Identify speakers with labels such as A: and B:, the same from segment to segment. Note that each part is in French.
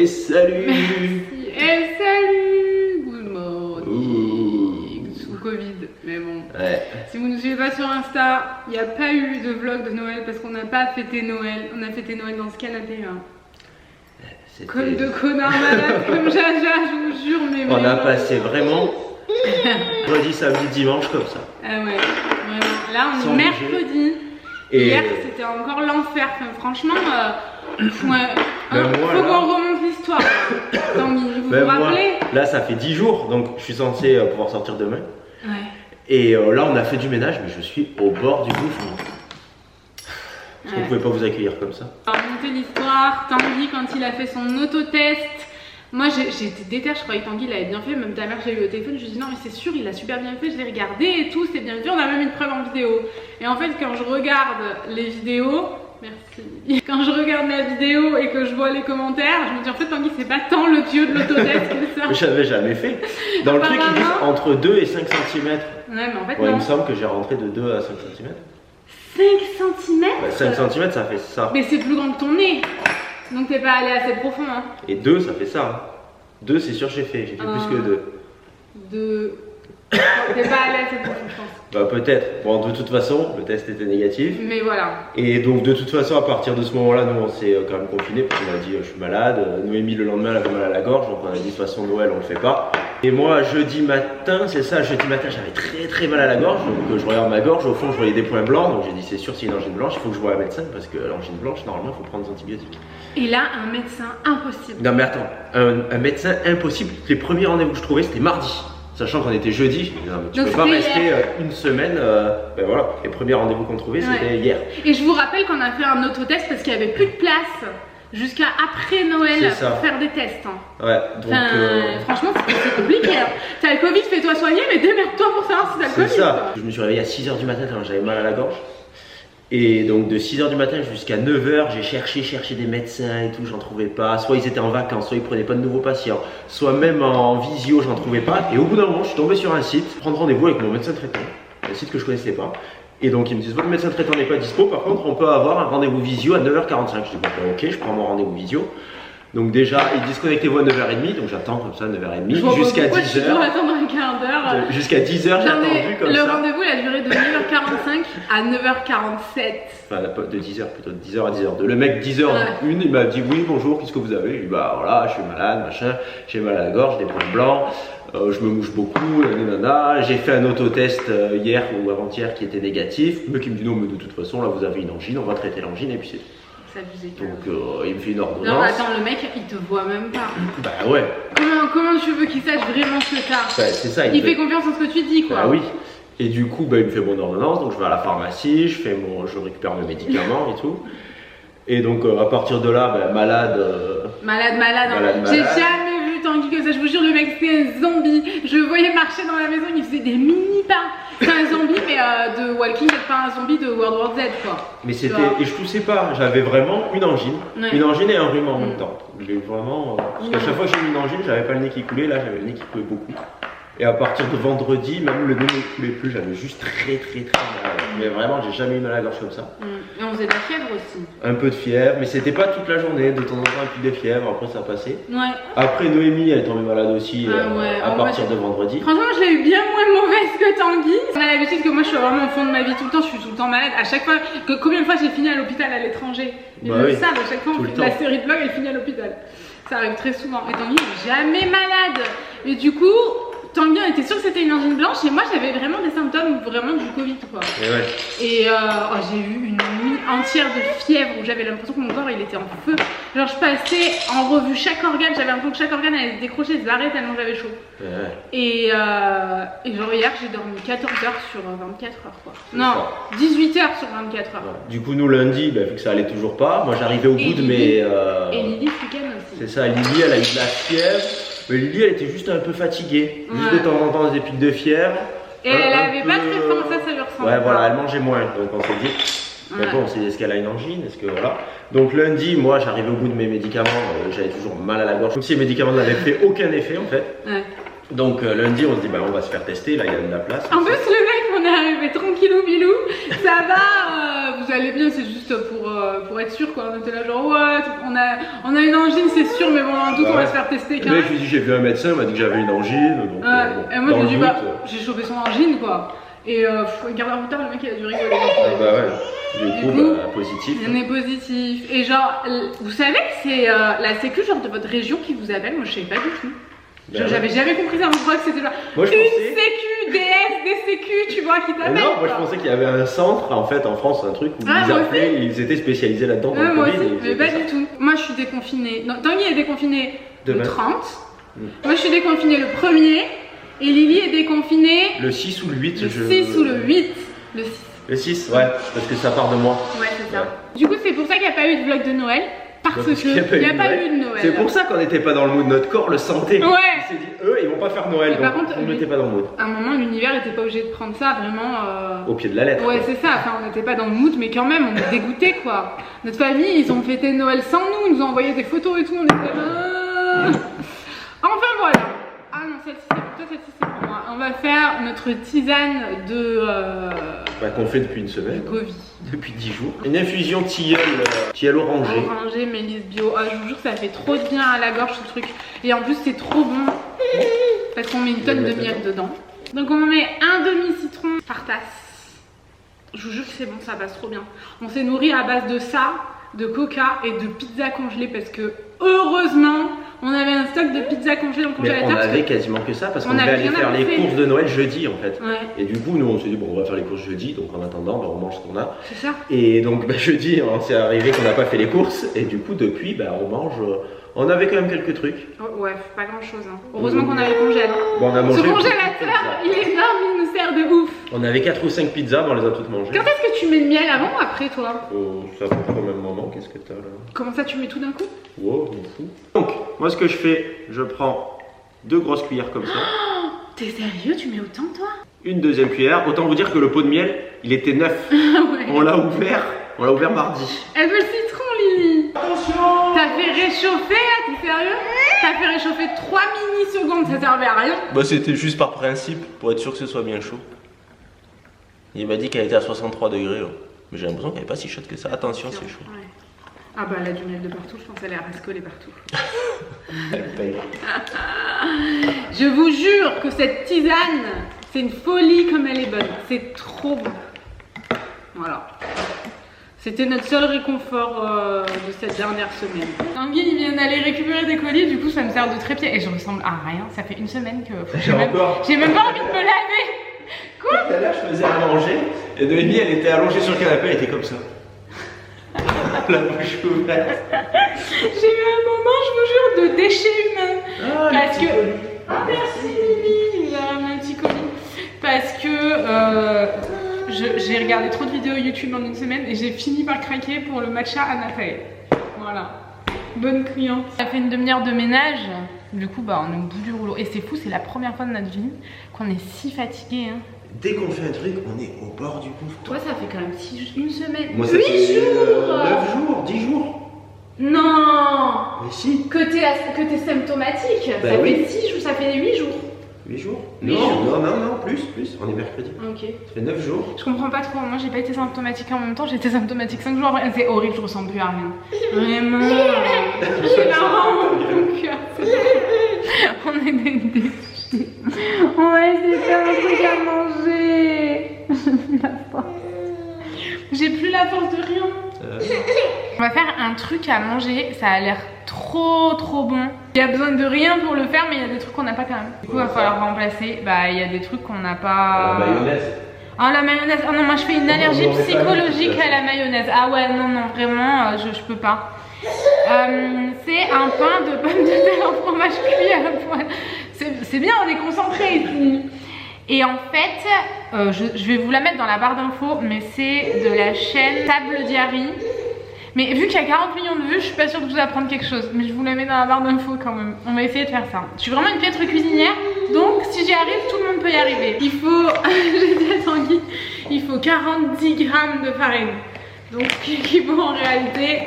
A: Et salut.
B: Merci. Et salut. Good morning. Sous Covid, mais bon.
A: Ouais.
B: Si vous ne nous suivez pas sur Insta, il n'y a pas eu de vlog de Noël parce qu'on n'a pas fêté Noël. On a fêté Noël dans ce canapé là. Comme deux connards malades, comme Jaja, je vous jure. Mais
A: on a passé vraiment vendredi, samedi, dimanche comme ça.
B: Ah ouais, vraiment. Là on est mercredi. Et hier c'était encore l'enfer. Enfin, franchement, faut qu'on remonte l'histoire. Tanguy, vous vous rappelez?
A: Là ça fait 10 jours, donc je suis censé pouvoir sortir demain.
B: Ouais.
A: Et là on a fait du ménage, mais je suis au bord du gouffre. Parce qu'on pouvait pas vous accueillir comme ça.
B: On va remonter l'histoire. Tanguy, quand il a fait son autotest, moi j'ai été déter, je croyais que Tanguy l'avait bien fait. Même ta mère, j'ai eu au téléphone, je lui ai dit non, mais c'est sûr, il a super bien fait, je l'ai regardé et tout, c'est bien vu. On a même une preuve en vidéo. Et en fait, quand je regarde les vidéos, merci. Quand je regarde la vidéo et que je vois les commentaires, je me dis en fait, Tanguy, c'est pas tant le dieu de l'autotest que ça.
A: Mais j'avais jamais fait. Dans le truc, ils disent entre 2 et 5 cm.
B: Ouais, mais en fait,
A: il me semble que j'ai rentré de 2 à 5 cm.
B: 5 cm?
A: Bah, 5 cm, ça fait ça.
B: Mais c'est plus grand que ton nez. Donc t'es pas allé assez profond. Hein.
A: Et 2, ça fait ça. 2, c'est sûr, j'ai fait plus que 2.
B: 2. T'es pas allé assez profond, je pense.
A: Bah, peut-être. Bon, de toute façon, le test était négatif.
B: Mais voilà.
A: Et donc, de toute façon, à partir de ce moment-là, nous, on s'est quand même confinés parce qu'on a dit je suis malade. Noémie, le lendemain, elle avait mal à la gorge. Donc, on a dit de toute façon, Noël, on le fait pas. Et moi, jeudi matin, c'est ça, jeudi matin, j'avais très mal à la gorge. Donc, je regarde ma gorge. Au fond, je voyais des points blancs. Donc, j'ai dit c'est sûr, c'est une angine blanche. Il faut que je voie un médecin parce que l'angine blanche, normalement, il faut prendre des antibiotiques.
B: Et là, un médecin impossible.
A: Non, mais attends, un médecin impossible. Les premiers rendez-vous que je trouvais, c'était mardi. Sachant qu'on était jeudi, je me disais, non, mais tu peux pas rester une semaine. Ben voilà, les premiers rendez-vous qu'on trouvait, c'était hier.
B: Et je vous rappelle qu'on a fait un autotest parce qu'il n'y avait plus de place jusqu'à après Noël pour faire des tests. Hein.
A: Ouais, donc.
B: Franchement, c'est compliqué. Hein. T'as le Covid, fais-toi soigner, mais démerde-toi pour savoir si t'as le Covid.
A: C'est ça. Je me suis réveillé à 6 h du matin quand j'avais mal à la gorge. Et donc de 6 h du matin jusqu'à 9 h, j'ai cherché des médecins et tout, j'en trouvais pas. Soit ils étaient en vacances, soit ils prenaient pas de nouveaux patients, soit même en visio, j'en trouvais pas. Et au bout d'un moment, je suis tombé sur un site, prendre rendez-vous avec mon médecin traitant, un site que je connaissais pas. Et donc ils me disent votre médecin traitant n'est pas dispo, par contre on peut avoir un rendez-vous visio à 9 h 45. Je dis bon, ok, je prends mon rendez-vous visio. Donc déjà, ils disent connectez-vous à 9 h 30, donc j'attends comme ça 9 h 30 jusqu'à 10 h.
B: Je dois attendre un quart d'heure.
A: Jusqu'à 10 h, j'ai attendu comme ça.
B: Le rendez-vous il a duré de 9 h 45 à 9 h 47.
A: Enfin, de 10 h plutôt, de 10 h à 10 h. Le mec, 10 h une, il m'a dit oui, bonjour, qu'est-ce que vous avez? Je lui ai dit bah voilà, je suis malade, machin, j'ai mal à la gorge, des points blancs, je me mouche beaucoup, nanana. J'ai fait un autotest hier ou avant-hier qui était négatif. Le mec il me dit non, mais de toute façon, là vous avez une angine, on va traiter l'angine et puis c'est tout. Donc il me fait une ordonnance.
B: Non, attends, le mec il te voit même pas.
A: Bah ouais.
B: Comment tu veux qu'il sache vraiment ce que t'as?
A: Bah, c'est ça.
B: Il fait confiance en ce que tu dis quoi.
A: Bah oui. Et du coup, bah, il me fait mon ordonnance, donc je vais à la pharmacie, je récupère mes médicaments et tout. Et donc à partir de là, bah, malade. J'ai jamais vu Tanguy que ça, je vous jure, le mec c'était un zombie. Je le voyais marcher dans la maison, il faisait des mini pas. C'est un zombie mais de Walking Dead, pas un zombie de World War Z quoi. Mais c'était, et je toussais pas, j'avais vraiment une angine et un rhume en même temps. Vraiment, parce qu'à chaque fois que j'ai eu une angine, j'avais pas le nez qui coulait, là j'avais le nez qui coulait beaucoup. Et à partir de vendredi, même le nez ne coulait plus, j'avais juste très mal. Mais vraiment, j'ai jamais eu mal à la gorge comme ça.
B: Et on faisait de la fièvre aussi.
A: Un peu de fièvre, mais c'était pas toute la journée, de temps en temps un pic de fièvre, après ça passait.
B: Ouais.
A: Après Noémie, elle est tombée malade aussi à partir de vendredi.
B: Franchement, je l'ai eu bien moins mauvaise que Tanguy. On a l'habitude que moi je suis vraiment au fond de ma vie tout le temps, je suis tout le temps malade. À chaque fois, combien de fois j'ai fini à l'hôpital à l'étranger? Ils le savent, à chaque fois on fait la série de vlogs, elle finit à l'hôpital. Ça arrive très souvent. Et Tanguy n'est jamais malade. Et du coup, Tanguy était sûr que c'était une angine blanche et moi j'avais vraiment des symptômes vraiment du Covid quoi. Et j'ai eu une nuit entière de fièvre où j'avais l'impression que mon corps il était en feu. Genre je passais en revue chaque organe, j'avais l'impression que chaque organe allait se décrocher, se barrer tellement j'avais chaud. Et genre hier j'ai dormi 14 heures sur 24 heures quoi. Non, 18 heures sur 24 heures.
A: Du coup nous lundi, vu que ça allait toujours pas, moi j'arrivais au bout de mes...
B: Et Lily ce week-end aussi.
A: C'est ça, Lily elle a eu de la fièvre. Mais Lily elle était juste un peu fatiguée, juste de temps en temps des pics de fièvre.
B: Et elle avait pas très faim, ça lui ressemble.
A: Ouais voilà, elle mangeait moins, donc on s'est dit, mais bon, est-ce qu'elle a une angine, est-ce que voilà. Donc lundi, moi j'arrivais au bout de mes médicaments, j'avais toujours mal à la gorge, comme si les médicaments n'avaient fait aucun effet en fait. Donc lundi on se dit on va se faire tester, là il y a de la place.
B: En plus le mec on est arrivé tranquillou bilou, ça va, vous vous allez bien, c'est juste pour être sûr quoi. On était là genre ouais, on a une angine c'est sûr, mais bon en doute on va se faire tester quand même.
A: Je lui ai dit j'ai vu un médecin, il m'a dit que j'avais une angine. Donc,
B: et moi je lui ai dit bah j'ai chopé son angine quoi. Et garde en retard, le mec il a dû rigoler.
A: Bah ouais, du coup positif.
B: On est positif. Et genre, vous savez que c'est la sécu genre de votre région qui vous appelle, moi je savais pas du tout. J'avais jamais compris ça, je crois que c'était genre une sécu, DS, des sécu, tu vois, qui t'appellent.
A: Non, moi je pensais qu'il y avait un centre, en fait, en France, un truc où ils appelaient, ils étaient spécialisés là-dedans.
B: Moi aussi, mais pas du tout. Moi je suis déconfinée. Non, Tanguy est déconfiné le 30. Moi je suis déconfinée le 1er. Et Lily est déconfinée
A: le 6 ou le 8.
B: Le 6 ou le 8.
A: Le 6, ouais, parce que ça part de moi.
B: Ouais, c'est ça. Du coup, c'est pour ça qu'il n'y a pas eu de vlog de Noël. Parce qu'il n'y a pas eu de Noël.
A: C'est pour ça qu'on n'était pas dans le mood, notre corps le sentait.
B: Ouais.
A: Il s'est dit, eux, ils vont pas faire Noël.
B: Par contre,
A: on n'était pas dans le mood.
B: À un moment, l'univers n'était pas obligé de prendre ça vraiment.
A: Au pied de la lettre.
B: Ouais, c'est ça. Enfin, on n'était pas dans le mood, mais quand même, on est dégoûtés quoi. Notre famille, ils ont fêté Noël sans nous, ils nous ont envoyé des photos et tout. On était là. Enfin voilà. Ah non, celle-ci c'est pour toi, celle-ci c'est pour moi. On va faire notre tisane de.
A: Qu'on fait depuis une semaine.
B: Covid.
A: Depuis 10 jours. Une infusion tilleul orangé.
B: Orangé, mélisse bio. Ah, je vous jure, ça fait trop de bien à la gorge ce truc. Et en plus, c'est trop bon. Parce qu'on met une tonne de miel dedans. Donc, on met un demi-citron par tasse. Je vous jure que c'est bon, ça passe trop bien. On s'est nourri à base de ça, de coca et de pizza congelée parce que heureusement. On avait un stock de pizza congelée dans le congélateur.
A: On avait quasiment que ça parce qu'on devait aller faire les courses de Noël jeudi en fait.
B: Ouais.
A: Et du coup, nous on s'est dit, bon, on va faire les courses jeudi, donc en attendant, on mange ce qu'on a.
B: C'est ça.
A: Et donc, jeudi, on s'est arrivé qu'on n'a pas fait les courses. Et du coup, depuis, on mange. On avait quand même quelques trucs.
B: Oh, ouais, pas grand chose. Hein. Heureusement qu'on avait le congèle.
A: Bon, on a mangé.
B: Ce congélateur, il est énorme, il nous sert de ouf.
A: On avait 4 ou 5 pizzas, on les a toutes mangées.
B: Quand est-ce que tu mets le miel avant ou après toi?
A: Ça fait au même moment, qu'est-ce que t'as là?
B: Comment ça, tu mets tout d'un coup?
A: Wow, on fout. Donc, moi ce que je fais, je prends 2 grosses cuillères comme ça.
B: Oh, t'es sérieux? Tu mets autant toi?
A: Une deuxième cuillère. Autant vous dire que le pot de miel, il était neuf.
B: Ouais.
A: On l'a ouvert mardi.
B: Elle veut le citron, Lily. Attention. T'as fait réchauffer là, t'es sérieux? T'as fait réchauffer 3 mini-secondes, ça servait à rien.
A: C'était juste par principe, pour être sûr que ce soit bien chaud. Il m'a dit qu'elle était à 63 degrés. Là. Mais j'ai l'impression qu'elle n'est pas si chaude que ça. Attention, c'est chaud.
B: Ouais. Ah bah elle a du miel de partout, je pense qu'elle est à rascoler partout. Je vous jure que cette tisane, c'est une folie comme elle est bonne. C'est trop bon. Voilà. C'était notre seul réconfort de cette dernière semaine. Tanguy il vient d'aller récupérer des colis, du coup ça me sert de trépied et je ressemble à rien. Ça fait une semaine que j'ai même pas envie de me laver. Quoi?
A: Tout à l'heure je faisais à manger et Noémie elle était allongée sur le canapé, elle était comme ça. La bouche ouverte.
B: J'ai eu un moment, je vous jure, de déchets humains. Parce que. Ah, merci Lily, il a ramené un petit colis. Parce que j'ai regardé trop de vidéos YouTube en une semaine et j'ai fini par craquer pour le matcha à Nathalie. Voilà. Bonne cliente. Ça fait une demi-heure de ménage. Du coup, on est au bout du rouleau. Et c'est fou, c'est la première fois de notre vie qu'on est si fatigué. Hein.
A: Dès qu'on fait un truc, on est au bord du gouffre.
B: Toi, ça fait quand même une semaine.
A: Moi, ça
B: 8
A: fait
B: jours
A: 9 jours, 10 jours.
B: Non.
A: Mais si.
B: Que t'es symptomatique. Ça fait 6 jours, ça fait 8 jours.
A: 8 jours?
B: 8 jours.
A: Non, plus. On est mercredi.
B: Ok.
A: Ça fait 9 jours.
B: Je comprends pas trop. Moi, j'ai pas été symptomatique en même temps. J'ai été symptomatique 5 jours après. C'est horrible, je ressemble plus à rien. Vraiment. J'ai la honte dans mon cœur. On est des déchets. On va essayer de faire un truc à manger. J'ai plus la force de rien. On va faire un truc à manger. Ça a l'air trop bon. Il y a besoin de rien pour le faire, mais il y a des trucs qu'on n'a pas quand même. Du coup, il va falloir remplacer. Il y a des trucs qu'on n'a pas.
A: La mayonnaise.
B: Ah, la mayonnaise. Oh non, moi je fais une allergie psychologique à la mayonnaise. Ah ouais, non, vraiment, je peux pas. C'est un pain de pommes de terre en fromage cuit à la poêle. C'est bien, on est concentré ici. Et en fait, je vais vous la mettre dans la barre d'infos, mais c'est de la chaîne Table Diary. Mais vu qu'il y a 40 millions de vues, je suis pas sûre que vous apprendre quelque chose. Mais je vous la mets dans la barre d'infos quand même. On va essayer de faire ça. Je suis vraiment une piètre cuisinière, donc si j'y arrive, tout le monde peut y arriver. Il faut, j'ai dit à Tanguy, il faut 40 grammes de farine. Donc ce qui équivaut en réalité,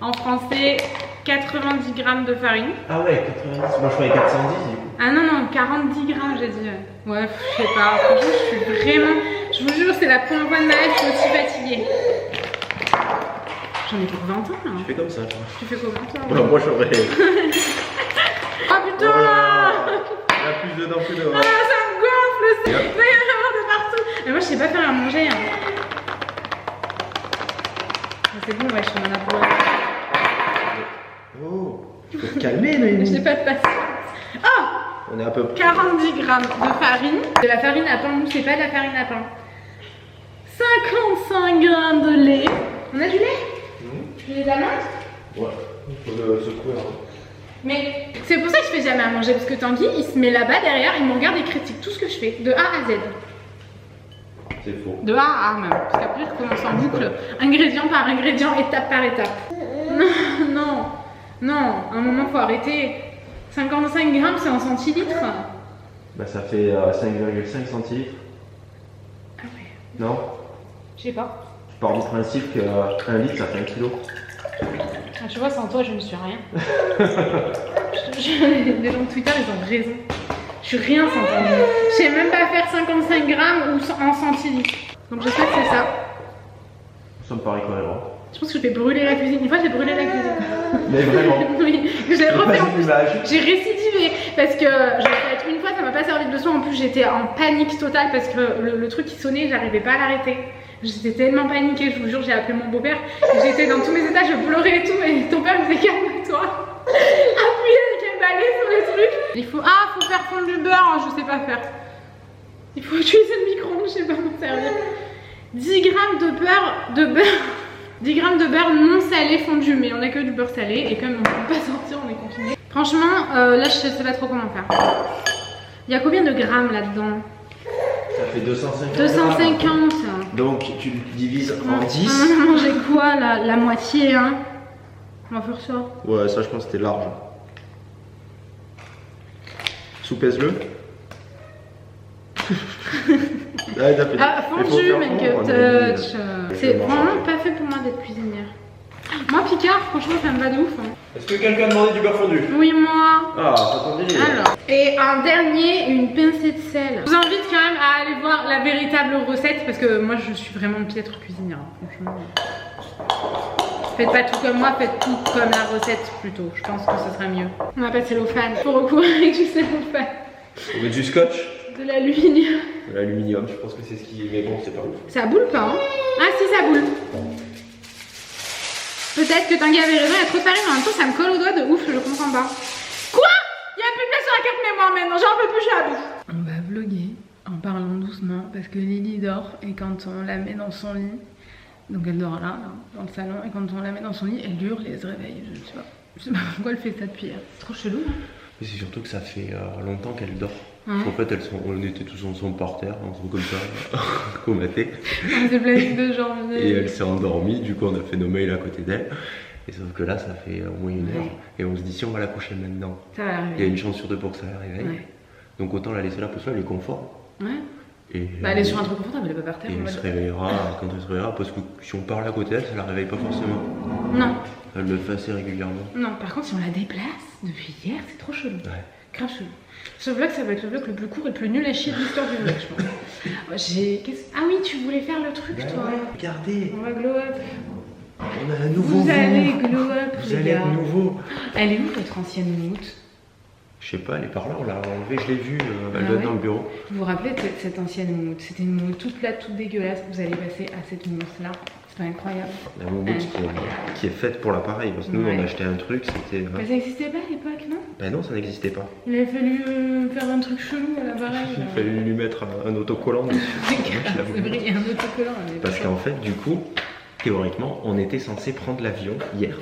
B: en français, 90 grammes de farine.
A: Ah ouais, 90, moi je croyais 410 du coup.
B: Ah non, 40 grammes j'ai dit. Ouais, je sais pas, franchement je suis vraiment, je vous jure c'est la première fois de ma vie, je suis aussi fatiguée. J'en ai pour 20 ans là.
A: Tu fais comme ça, toi.
B: Tu fais comment toi?
A: Moi j'aurais.
B: Ah putain!
A: Il y a plus dedans que dehors.
B: Ah, ça me gonfle, ça! Il y a vraiment de partout. Mais moi je sais pas faire à manger. Hein. C'est bon, ouais, je suis en apôtre.
A: Oh, tu peux te calmer, Noémie.
B: J'ai pas de patience. Oh!
A: On est à peu près
B: 40 grammes de farine. De la farine à pain, nous c'est pas de la farine à pain. 55 grammes de lait. On a du lait? Tu les amandes?
A: Ouais, il faut le secouer.
B: Mais c'est pour ça que je fais jamais à manger, parce que Tanguy il se met là-bas derrière, il me regarde et critique tout ce que je fais, de A à Z.
A: C'est faux.
B: De A à A même, parce qu'après je commence en boucle, ingrédient par ingrédient, étape par étape. Non, à un moment faut arrêter. 55 grammes c'est en centilitres.
A: Bah ça fait 5,5 centilitres.
B: Ah ouais.
A: Non?
B: Je sais pas.
A: Je pars du principe qu'un litre ça fait 1 kilo.
B: Ah, tu vois, sans toi je ne suis rien. Les gens de Twitter ils ont raison. Je suis rien sans toi. Je sais même pas faire 55 grammes ou en centilitres. Donc j'espère que c'est ça.
A: Ça me paraît cohérent.
B: Je pense que je vais brûler la cuisine. Une fois j'ai brûlé la cuisine.
A: Mais vraiment?
B: Oui, je l'ai refait en plus. J'ai récidivé parce que j'ai fait une fois, ça m'a pas servi de leçon. En plus j'étais en panique totale parce que le truc qui sonnait, j'arrivais pas à l'arrêter. J'étais tellement paniquée, je vous jure, j'ai appelé mon beau-père. J'étais dans tous mes états, je pleurais et tout. Et ton père me disait calme-toi. Appuyez avec un balai sur les trucs. Il faut faire fondre du beurre, je sais pas faire. Il faut utiliser le micro-ondes, je sais pas m'en servir. 10 grammes de beurre. 10 grammes de beurre non salé fondu, mais on a que du beurre salé et comme on peut pas sortir, on est confiné. Franchement, là je sais pas trop comment faire. Il y a combien de grammes là-dedans?
A: Ça fait 250.
B: 250.
A: Donc tu divises en 10.
B: On a mangé quoi là? La moitié, hein? On va faire ça.
A: Ouais, ça je pense que c'était large. Soupèse-le.
B: Fondu, mec, touch. C'est vraiment pas fait pour moi d'être cuisinière. Moi, Picard, franchement, ça me va de ouf. Hein.
A: Est-ce que quelqu'un a demandé du beurre fondu?
B: Oui, moi.
A: Ah, attendez.
B: Alors. Et un dernier, une pincée de sel. Je vous invite quand même à aller voir la véritable recette parce que moi, je suis vraiment une piètre cuisinière. Franchement. Faites pas tout comme moi, faites tout comme la recette plutôt. Je pense que ce sera mieux. On va pas de cellophane. Faut recourir avec du cellophane.
A: On met du scotch.
B: De l'aluminium.
A: De l'aluminium, je pense que c'est ce qui. Mais bon, c'est pas ouf.
B: Ça boule pas, hein? Ah si, ça boule. Peut-être que Tanguy avait raison, il y a trop de farine, mais en même temps ça me colle au doigt de ouf, je comprends pas. Quoi? Il y a plus de place sur la carte mémoire maintenant, j'en peux plus, je suis à bout. On va vlogger en parlant doucement parce que Lily dort et quand on la met dans son lit, donc elle dort là, dans le salon, et quand on la met dans son lit, elle hurle et elle se réveille, je sais pas pourquoi elle fait ça depuis hier. C'est trop chelou, hein?
A: Mais c'est surtout que ça fait longtemps qu'elle dort. En fait, on était tous ensemble par terre, comme ça, comatés.
B: On s'est planning de janvier.
A: Et elle s'est endormie, du coup on a fait nos mails à côté d'elle. Et sauf que là, ça fait au moins 1 heure. Et on se dit, si on va la coucher maintenant,
B: ça va arriver.
A: Il y a une chance sur 2 pour que ça la réveille. Ouais. Donc autant la laisser là, parce qu'elle est confort.
B: Ouais.
A: Et
B: bah, elle est sur un truc confortable, elle est pas par terre.
A: Et elle se réveillera quand elle se réveillera, parce que si on parle à côté d'elle, ça la réveille pas forcément.
B: Non.
A: Elle le fait assez régulièrement.
B: Non, par contre, si on la déplace depuis hier, c'est trop chelou.
A: Ouais.
B: Grave chelou. Ce vlog, ça va être le vlog le plus court et le plus nul à chier de l'histoire du vlog, je pense. Ah oui, tu voulais faire le truc, toi.
A: Ouais, regardez.
B: On va glow up.
A: On a un nouveau.
B: Vous allez glow up,
A: vous allez être nouveau.
B: Elle est où votre ancienne moumoute?
A: Je sais pas, elle est par là, on l'a enlevée, je l'ai vue, elle doit être dans le bureau.
B: Vous vous rappelez de cette ancienne moumoute? C'était une moumoute toute plate, toute dégueulasse. Vous allez passer à cette moumoute là. C'est pas incroyable.
A: La moumoute qui est faite pour l'appareil, parce que nous on a acheté un truc, c'était.
B: Mais ça n'existait pas à l'époque, non?
A: Ben non, ça n'existait pas.
B: Il a fallu faire un truc chelou à l'appareil.
A: Il a fallu lui mettre un autocollant dessus.
B: C'est vrai, il y a un autocollant.
A: Parce qu'en fait, du coup, théoriquement, on était censé prendre l'avion hier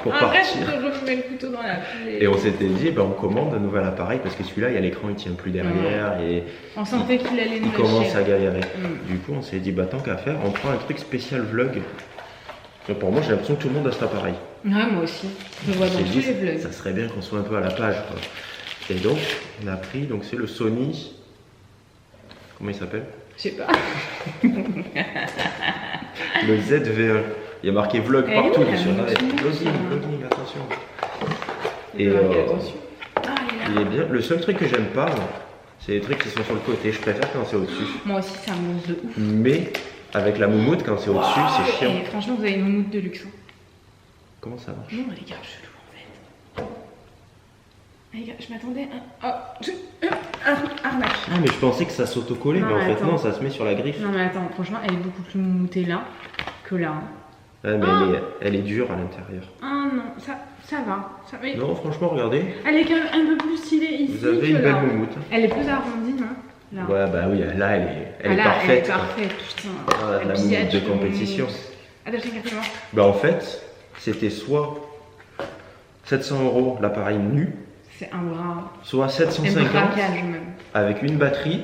A: pour
B: partir.
A: Après,
B: je mets le couteau dans la plaie.
A: Et on s'était dit, ben, on commande un nouvel appareil parce que celui-là, il y a l'écran, il tient plus derrière et
B: on sentait qu'il allait nous
A: il commence à galérer. Du coup, on s'est dit, bah tant qu'à faire, on prend un truc spécial vlog. Et pour moi, j'ai l'impression que tout le monde a cet appareil.
B: Ouais, moi aussi. Je le vois dans tous les vlogs.
A: Ça serait bien qu'on soit un peu à la page, quoi. Et donc, on a pris, donc c'est le Sony. Comment il s'appelle?
B: Je sais pas.
A: Le ZV1. Il y a marqué vlog partout sur la vlogging, attention. Et
B: attention.
A: Il est bien. Le seul truc que j'aime pas, c'est les trucs qui sont sur le côté. Je préfère quand c'est au-dessus.
B: Moi aussi, ça me gonfle de ouf.
A: Mais avec la moumoute, quand c'est au-dessus, c'est chiant.
B: Et franchement, vous avez une moumoute de luxe.
A: Comment ça marche?
B: Non, les gars, chelou en fait. Les gars, je m'attendais à. Arnaque.
A: Ah, mais je pensais que ça s'autocollait, mais en fait, non, ça se met sur la griffe.
B: Non, mais attends, franchement, elle est beaucoup plus moutée là que là.
A: Ouais, mais elle est dure à l'intérieur.
B: Ah non, ça va. Mais...
A: Non, franchement, regardez.
B: Elle est quand même un peu plus stylée ici.
A: Vous avez une belle moumoute.
B: Elle est plus arrondie, non? Là.
A: Ouais, bah oui, là, elle est parfaite. Elle est parfaite,
B: putain.
A: Ah, la moumoute de compétition. Bah, en fait, c'était soit 700 € l'appareil nu.
B: C'est un bras.
A: Soit 750 avec une batterie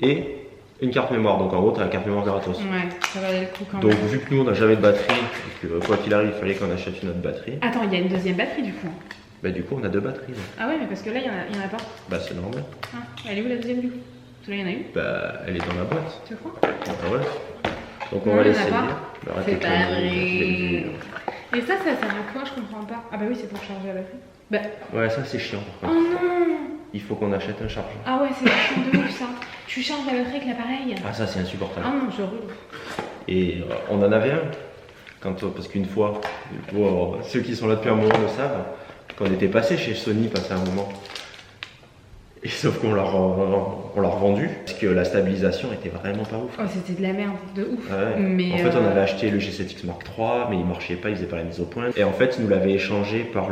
A: et une carte mémoire. Donc en gros, tu as la carte mémoire gratos.
B: Ouais, ça valait le coup quand
A: même.
B: Donc
A: vu que nous, on n'a jamais de batterie et que quoi qu'il arrive, il fallait qu'on achète une autre batterie.
B: Attends, il y a une deuxième batterie du coup.
A: Bah du coup, on a 2 batteries. Donc.
B: Ah ouais, mais parce que là, il y en a pas.
A: Bah c'est normal.
B: Ah, elle est où la deuxième du coup? Parce que là, il y en a une.
A: Bah elle est dans la boîte.
B: Tu crois?
A: Ah ouais. Donc on va l'essayer. Bah,
B: c'est pas vrai. Et ça sert à quoi? Je comprends pas. Ah bah oui, c'est pour charger la batterie. Bah.
A: Ouais, ça c'est chiant.
B: Oh non!
A: Il faut qu'on achète un chargeur.
B: Ah ouais, c'est chiant de ouf ça. Tu charges la batterie avec l'appareil.
A: Ah ça c'est insupportable.
B: Ah non, je roule.
A: Et on en avait un. Parce qu'une fois, ceux qui sont là depuis un moment le savent, qu'on était passé chez Sony, passé un moment. Et sauf qu'on l'a revendu, parce que la stabilisation était vraiment pas ouf.
B: Oh, c'était de la merde, de ouf.
A: Ouais. Mais en fait, on avait acheté le G7X Mark III, mais il marchait pas, il faisait pas la mise au point. Et en fait, il nous l'avait échangé par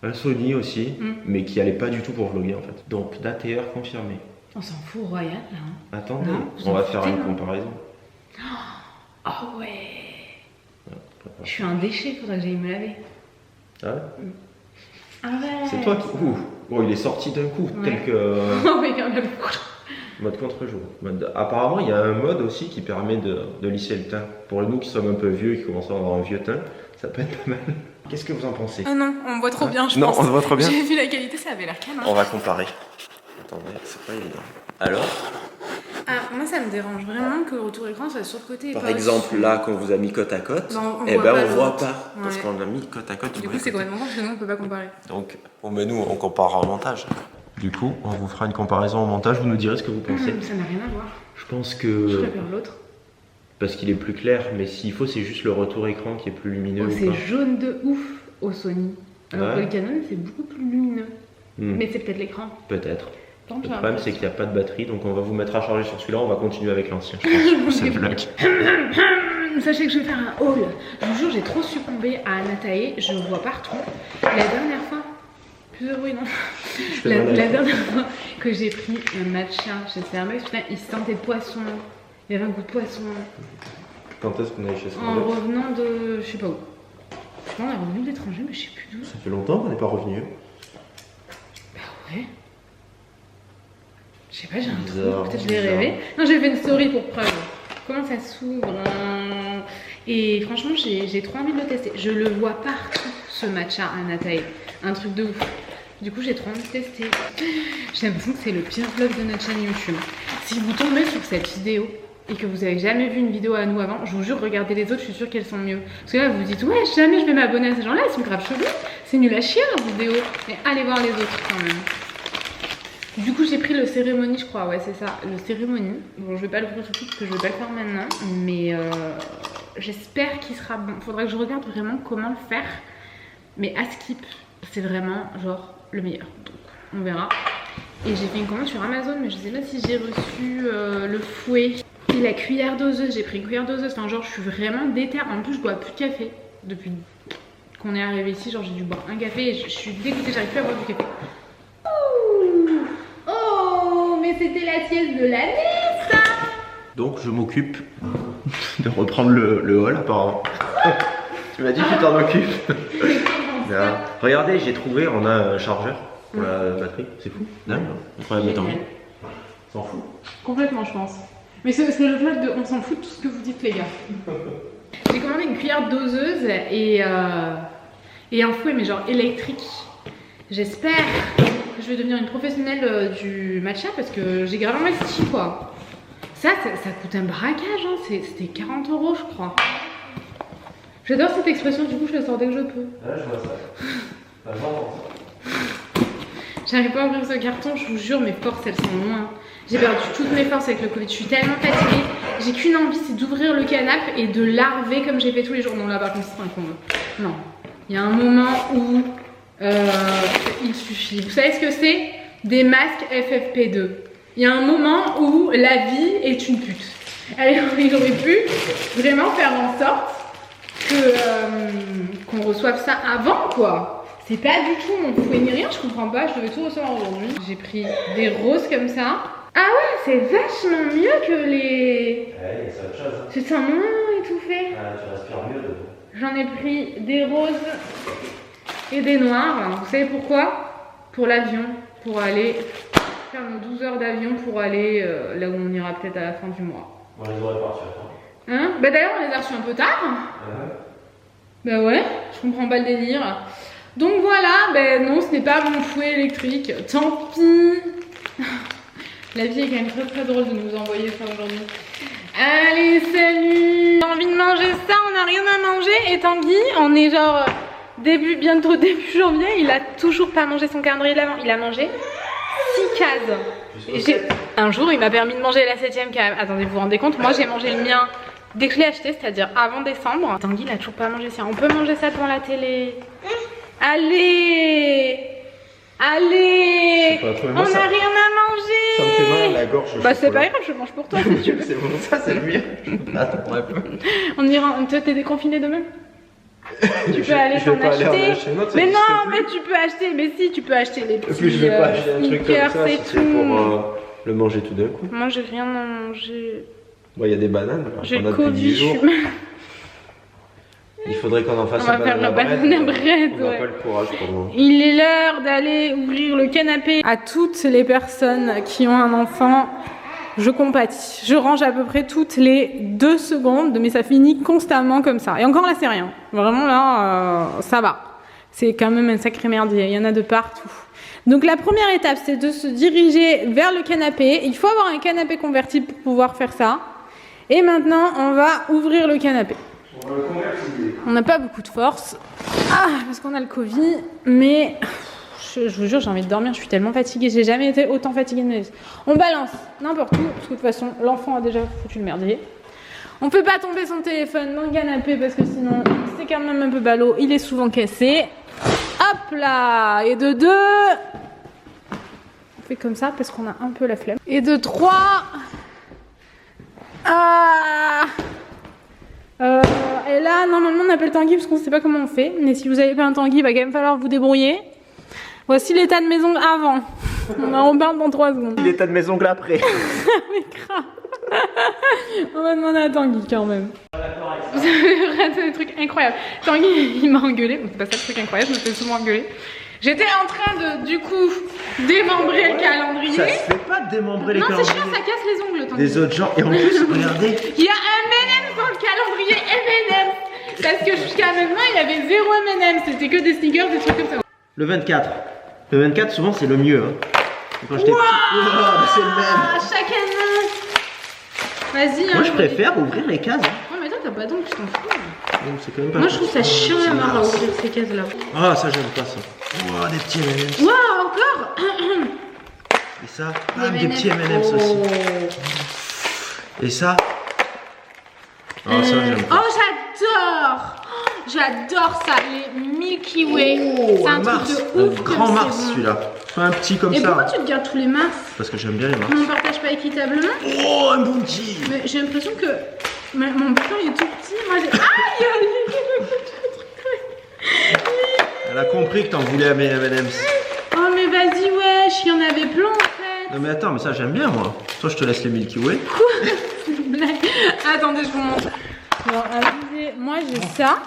A: un Sony aussi, mais qui allait pas du tout pour vlogger en fait. Donc, d'ATR confirmé.
B: On s'en fout royal là. Hein.
A: Attendez, on va faire une comparaison.
B: Oh ouais. Je suis un déchet, faudrait que j'aille me laver.
A: Ah ouais?
B: Ah ouais.
A: C'est toi qui. Bon, il est sorti d'un coup, tel que.
B: Oh, mais quand même.
A: Mode contre-jour. Apparemment, il y a un mode aussi qui permet de lisser le teint. Pour nous qui sommes un peu vieux et qui commençons à avoir un vieux teint, ça peut être pas mal. Qu'est-ce que vous en pensez?
B: Ah non, on me voit trop bien, je pense.
A: Non, on se voit trop bien.
B: J'ai vu la qualité, ça avait l'air canon.
A: On va comparer. Attendez, c'est pas évident. Alors?
B: Ah, moi ça me dérange vraiment que le retour écran soit sur le côté.
A: Par exemple, là, qu'on vous a mis côte à côte, on voit pas. Parce qu'on a mis côte à côte.
B: Du coup, c'est complètement con parce que nous, on peut pas comparer.
A: Donc, mais nous, on comparera au montage. Du coup, on vous fera une comparaison au montage, vous nous direz ce que vous pensez.
B: Ça n'a rien à voir.
A: Je pense que.
B: Je préfère l'autre.
A: Parce qu'il est plus clair, mais s'il faut, c'est juste le retour écran qui est plus lumineux.
B: Oh, c'est jaune de ouf au Sony. Alors que le Canon, c'est beaucoup plus lumineux. Mais c'est peut-être l'écran.
A: Peut-être. Le problème, c'est qu'il n'y a pas de batterie, donc on va vous mettre à charger sur celui-là, on va continuer avec l'ancien, je pense, pour cette blague.
B: Sachez que je vais faire un haul. Je vous jure, j'ai trop succombé à Anatae, je le vois partout. La dernière fois, plus de bruit, non? La dernière fois que j'ai pris un matcha chez Starbucks, putain, il sentait poisson. Il y avait un goût de poisson.
A: Quand est-ce qu'on est chez Starbucks?
B: En revenant de. Je sais pas où. Je pense qu'on est revenu de l'étranger, mais je sais plus d'où.
A: Ça fait longtemps qu'on n'est pas revenu.
B: Bah ouais. Je sais pas, j'ai un trou, peut-être je l'ai rêvé. Non, j'ai fait une story pour preuve. Comment ça s'ouvre? Et franchement, j'ai trop envie de le tester. Je le vois partout, ce matcha à Anatae. Un truc de ouf. Du coup, j'ai trop envie de tester. J'ai l'impression que c'est le pire vlog de notre chaîne YouTube. Si vous tombez sur cette vidéo et que vous avez jamais vu une vidéo à nous avant, je vous jure, regardez les autres, je suis sûre qu'elles sont mieux. Parce que là, vous vous dites, ouais, jamais je vais m'abonner à ces gens-là, ils sont grave chelous. C'est nul à chier leur vidéo. Mais allez voir les autres quand même. Du coup, j'ai pris le cérémonie, je crois, ouais, c'est ça, le cérémonie. Bon, je vais pas l'ouvrir tout de suite parce que je vais pas le faire maintenant, mais j'espère qu'il sera bon. Faudra que je regarde vraiment comment le faire. Mais à Skip, c'est vraiment genre le meilleur. Donc, on verra. Et j'ai fait une commande sur Amazon, mais je sais pas si j'ai reçu le fouet et la cuillère doseuse. J'ai pris une cuillère doseuse, enfin, genre, je suis vraiment déter. En plus, je bois plus de café depuis qu'on est arrivé ici. Genre, j'ai dû boire un café et je suis dégoûtée, j'arrive plus à boire du café. C'était la sieste de l'année, ça.
A: Donc je m'occupe de reprendre le haul apparemment. Tu m'as dit que tu t'en occupes. Regardez, j'ai trouvé, on a un chargeur pour la batterie. C'est fou. Non, on prend la mettre en main. On s'en fout.
B: Complètement, je pense. Mais c'est le vlog de on s'en fout de tout ce que vous dites, les gars. J'ai commandé une cuillère doseuse et un fouet, mais genre électrique. J'espère que je vais devenir une professionnelle du matcha parce que j'ai grave investi, quoi. Ça coûte un braquage, hein. C'était 40 €, je crois. J'adore cette expression, du coup je la sors dès que je peux.
A: Ouais, je vois ça.
B: J'arrive pas à ouvrir ce carton, je vous jure, mes forces elles sont loin. J'ai perdu toutes mes forces avec le Covid, je suis tellement fatiguée. J'ai qu'une envie, c'est d'ouvrir le canapé et de larver comme j'ai fait tous les jours. Non, là par contre c'est un comble. Non. Il y a un moment où il suffit. Vous savez ce que c'est? Des masques FFP2. Il y a un moment où la vie est une pute. Alors, il aurait pu vraiment faire en sorte qu'on reçoive ça avant, quoi. C'est pas du tout mon fouet ni rien, je comprends pas, je devais tout recevoir aujourd'hui. J'ai pris des roses comme ça. Ah ouais, c'est vachement mieux que les...
A: Ouais, c'est autre chose.
B: C'est ça, moins étouffé.
A: Ah, tu respires mieux dedans.
B: J'en ai pris des roses et des noirs. Vous savez pourquoi? Pour l'avion, pour aller faire nos 12 heures d'avion pour aller là où on ira peut-être à la fin du mois.
A: On les aurait pas reçus,
B: hein? Bah d'ailleurs, on les a reçus un peu tard. Bah ouais, je comprends pas le délire. Donc voilà, ben non, ce n'est pas mon fouet électrique. Tant pis. La vie est quand même très très drôle de nous envoyer ça aujourd'hui. Allez, salut. J'ai envie de manger ça, on n'a rien à manger. Et Tanguy, on est genre bientôt début janvier, il a toujours pas mangé son calendrier de l'avant. Il a mangé 6 cases. Un jour, il m'a permis de manger la 7ème case. Attendez, vous vous rendez compte? Moi, j'ai mangé le mien dès que je l'ai acheté, c'est-à-dire avant décembre. Tanguy, il a toujours pas mangé ça. On peut manger ça devant la télé. Allez! Allez! On n'a rien à manger!
A: Ça me fait mal à la gorge.
B: Bah, c'est pas grave, je mange pour toi si tu veux.
A: C'est bon, ça, c'est le mien. Attends un peu.
B: On ira. T'es déconfiné demain? Tu peux aller t'en acheter. Mais non, mais tu peux acheter. Mais si, tu peux acheter les petits.
A: Et puis je vais pas acheter un truc comme ça si c'est pour le manger tout d'un coup.
B: Moi, j'ai rien à manger.
A: Bon, il y a des bananes.
B: J'ai le Covid.
A: Il faudrait qu'on en fasse
B: un banana bread. On n'a
A: pas le courage pour le moment.
B: Il est l'heure d'aller ouvrir le canapé. À toutes les personnes qui ont un enfant, je compatis. Je range à peu près toutes les 2 secondes, mais ça finit constamment comme ça. Et encore là, c'est rien. Vraiment là, ça va. C'est quand même un sacré merdier. Il y en a de partout. Donc la première étape, c'est de se diriger vers le canapé. Il faut avoir un canapé convertible pour pouvoir faire ça. Et maintenant, on va ouvrir le canapé. On n'a pas beaucoup de force. Parce qu'on a le Covid. Mais je vous jure, j'ai envie de dormir. Je suis tellement fatiguée. J'ai jamais été autant fatiguée de ma vie. On balance n'importe où. Parce que de toute façon, l'enfant a déjà foutu le merdier. On peut pas tomber son téléphone dans le canapé parce que sinon, c'est quand même un peu ballot. Il est souvent cassé. Hop là. Et de 2. On fait comme ça parce qu'on a un peu la flemme. Et de 3. Et là, normalement, on appelle Tanguy parce qu'on sait pas comment on fait. Mais si vous avez pas un Tanguy, il va quand même falloir vous débrouiller. Voici l'état de mes ongles avant. On parle dans 3 secondes.
A: L'état de mes ongles après.
B: Mais grave. On va demander à Tanguy quand même. Vous avez raté des trucs incroyables. Tanguy, il m'a engueulé. Bon, c'est pas ça le truc incroyable, je me fais souvent engueuler. J'étais en train de, du coup, démembrer le calendrier.
A: Ça se fait pas de démembrer les calendriers.
B: Non, c'est chiant, ça casse les ongles, Tanguy.
A: Des autres gens. Et en plus, regardez.
B: Il y a un M&M's dans le calendrier M&M's. Parce que jusqu'à maintenant, il y avait 0 M&M's. C'était que des sneakers, des trucs comme ça.
A: Le 24. Le 24, souvent, c'est le mieux. Hein. Quand j'étais petit, c'est le même.
B: Chaque année. Vas-y.
A: Moi, je préfère ouvrir les cases.
B: Ouais, mais toi, t'as pas d'ongles, je t'en fous.
A: C'est quand même pas.
B: Moi, je trouve ça chiant à marre à ouvrir ces cases-là.
A: Ah, ça, j'aime pas ça. Wow, des petits M&M's.
B: Waouh, encore.
A: Et ça, des petits M&M's aussi. Et ça. Ah, ça, j'aime pas.
B: Oh, j'adore. J'adore ça, les Milky Way. C'est un truc de ouf.
A: Un grand Mars, celui-là. Pas un petit comme ça.
B: Et pourquoi tu te gardes tous les Mars?
A: Parce que j'aime bien les Mars.
B: On ne partage pas équitablement.
A: Oh, un bounty.
B: Mais j'ai l'impression que mon bouton est tout petit. Moi, j'ai... Aïe.
A: Elle a compris que t'en voulais à mes M&M's.
B: Oh, mais vas-y, wesh, il y en avait plein en fait.
A: Non, mais attends, mais ça, j'aime bien moi. Toi, je te laisse les Milky Way.
B: Quoi? C'est une blague. Attendez, je vous montre. Alors, moi, j'ai ça.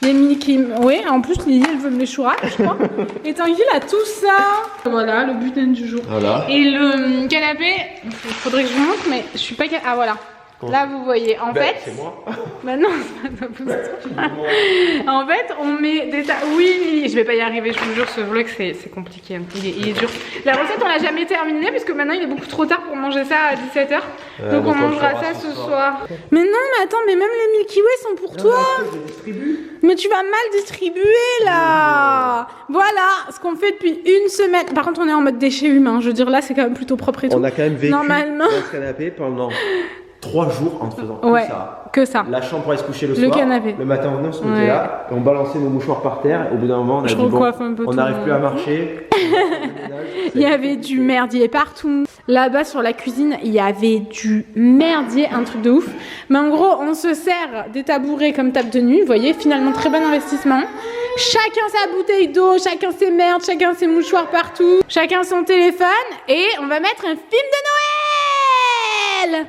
B: Les Milky Way. En plus, Lily, elle veut me les chourats, je crois. Et Tanguy, il a tout ça. Voilà, le butin du jour.
A: Voilà.
B: Et le canapé, il faudrait que je vous montre, mais je suis pas... Ah, voilà. Là, vous voyez, en fait...
A: C'est moi.
B: Bah non, c'est pas toi. En fait, on met des... Oui, je vais pas y arriver, je vous jure, ce vlog, c'est compliqué. Il est dur. La recette, on l'a jamais terminée, parce que maintenant, il est beaucoup trop tard pour manger ça à 17 h. Donc, on mangera ça ce soir. Mais non, mais attends, mais même les Milky Way sont pour toi. Mais tu vas mal distribuer, là. Voilà, ce qu'on fait depuis 1 semaine. Par contre, on est en mode déchet humain. Je veux dire, là, c'est quand même plutôt propre et tout.
A: On a quand même vécu
B: normalement
A: dans ce canapé pendant 3 jours en faisant
B: que ça.
A: La chambre pour aller se coucher le soir.
B: Le canapé.
A: Le matin, on se mettait là, et on balançait nos mouchoirs par terre. Et au bout d'un moment, on a dit on n'arrive plus à marcher.
B: Il y avait du merdier partout. Là-bas sur la cuisine, il y avait du merdier, un truc de ouf. Mais en gros, on se sert des tabourets comme table de nuit. Vous voyez, finalement, très bon investissement. Chacun sa bouteille d'eau, chacun ses merdes, chacun ses mouchoirs partout, chacun son téléphone. Et on va mettre un film de Noël.